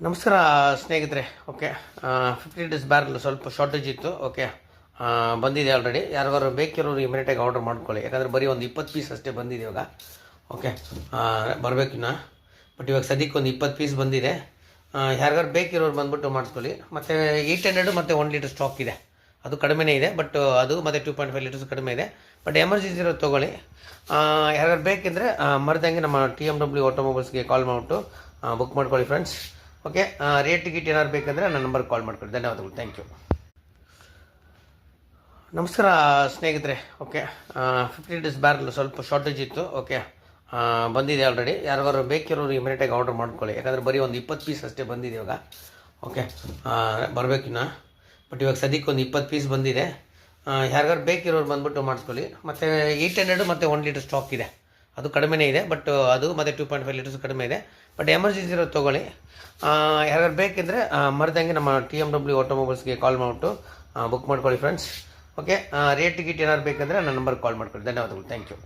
ನಮಸ್ಕಾರ ಸ್ನೇಹಿತರೆ. Okay, 50 days barrel ಸ್ವಲ್ಪ ಶಾರ್ಟೇಜ್ ಇತ್ತು. ಓಕೆ, ಬಂದಿದೆ ಆಲ್ರೆಡಿ. ಯಾರಿಗಾರು ಬೇಕಿರೋರು ಇಮಿಡಿಯೇಟಾಗಿ ಆರ್ಡರ್ ಮಾಡ್ಕೊಳ್ಳಿ, ಯಾಕಂದರೆ ಬರೀ ಒಂದು 20 ಪೀಸ್ ಅಷ್ಟೇ ಬಂದಿದೆ ಇವಾಗ. ಓಕೆ, ಬರಬೇಕಿನ್ನ, ಬಟ್ ಇವಾಗ ಸದ್ಯಕ್ಕೆ ಒಂದು 20 ಪೀಸ್ ಬಂದಿದೆ. ಯಾರಿಗಾರು ಬೇಕಿರೋರು ಬಂದುಬಿಟ್ಟು ಮಾಡಿಸ್ಕೊಳ್ಳಿ. ಮತ್ತು 800 ಮತ್ತು 1 ಲೀಟರ್ ಸ್ಟಾಕ್ ಇದೆ, ಅದು ಕಡಿಮೆನೇ ಇದೆ. ಬಟ್ ಅದು ಮತ್ತು 2.5 ಲೀಟರ್ಸ್ ಕಡಿಮೆ ಇದೆ. ಬಟ್ ಎಮರ್ಜೆನ್ಸಿ ಇರೋದು ತೊಗೊಳ್ಳಿ. ಯಾರಿಗಾರು ಬೇಕೆಂದರೆ ಮರೆದಂಗೆ ನಮ್ಮ TMW ಆಟೋಮೊಬೈಲ್ಸ್ಗೆ ಕಾಲ್ ಮಾಡಿಬಿಟ್ಟು ಬುಕ್ ಮಾಡ್ಕೊಳ್ಳಿ ಫ್ರೆಂಡ್ಸ್. ಓಕೆ, ರೇಟ್ ಟಿಕೆಟ್ ಏನಾದ್ರು ಬೇಕಂದರೆ ನನ್ನ ನಂಬರ್ಗೆ ಕಾಲ್ ಮಾಡ್ಕೊಳ್ಳಿ. ಧನ್ಯವಾದಗಳು, ಥ್ಯಾಂಕ್ ಯು. ನಮಸ್ಕಾರ ಸ್ನೇಹಿತರೆ. ಓಕೆ, 50 ಡೇಸ್ ಬ್ಯಾರಲ್ ಸ್ವಲ್ಪ ಶಾರ್ಟೇಜ್ ಇತ್ತು. ಓಕೆ, ಬಂದಿದೆ ಆಲ್ರೆಡಿ. ಯಾರಿಗಾರು ಬೇಕಿರೋರು ಇಮಿಡಿಯೇಟಾಗಿ ಆರ್ಡರ್ ಮಾಡ್ಕೊಳ್ಳಿ, ಯಾಕಂದರೆ ಬರೀ ಒಂದು 20 ಪೀಸ್ ಅಷ್ಟೇ ಬಂದಿದೆ ಇವಾಗ. ಓಕೆ, ಬರಬೇಕಿನ್ನ, ಬಟ್ ಇವಾಗ ಸದ್ಯಕ್ಕೆ ಒಂದು 20 ಪೀಸ್ ಬಂದಿದೆ. ಯಾರಿಗಾರು ಬೇಕಿರೋರು ಬಂದುಬಿಟ್ಟು ಮಾಡಿಸ್ಕೊಳ್ಳಿ. ಮತ್ತು 800 ಮತ್ತು 1 ಲೀಟರ್ ಸ್ಟಾಕ್ ಇದೆ, ಅದು ಕಡಿಮೆನೇ ಇದೆ. ಬಟ್ ಅದು ಮತ್ತು 2.5 ಲೀಟರ್ಸ್ ಕಡಿಮೆ ಇದೆ. ಬಟ್ ಎಮರ್ಜೆನ್ಸಿ ಇರೋದು ತೊಗೊಳ್ಳಿ. ಯಾರಿಗಾರು ಬೇಕೆಂದರೆ ಮರೆದಂಗೆ ನಮ್ಮ TMW ಆಟೋಮೊಬೈಲ್ಸ್ಗೆ ಕಾಲ್ ಮಾಡಿಬಿಟ್ಟು ಬುಕ್ ಮಾಡ್ಕೊಳ್ಳಿ ಫ್ರೆಂಡ್ಸ್. ಓಕೆ, ರೇಟ್ ಟಿಕೆಟ್ ಏನಾದ್ರು ಬೇಕಂದರೆ ನನ್ನ ನಂಬರ್ಗೆ ಕಾಲ್ ಮಾಡ್ಕೊಳ್ಳಿ. ಧನ್ಯವಾದಗಳು, ಥ್ಯಾಂಕ್ ಯು.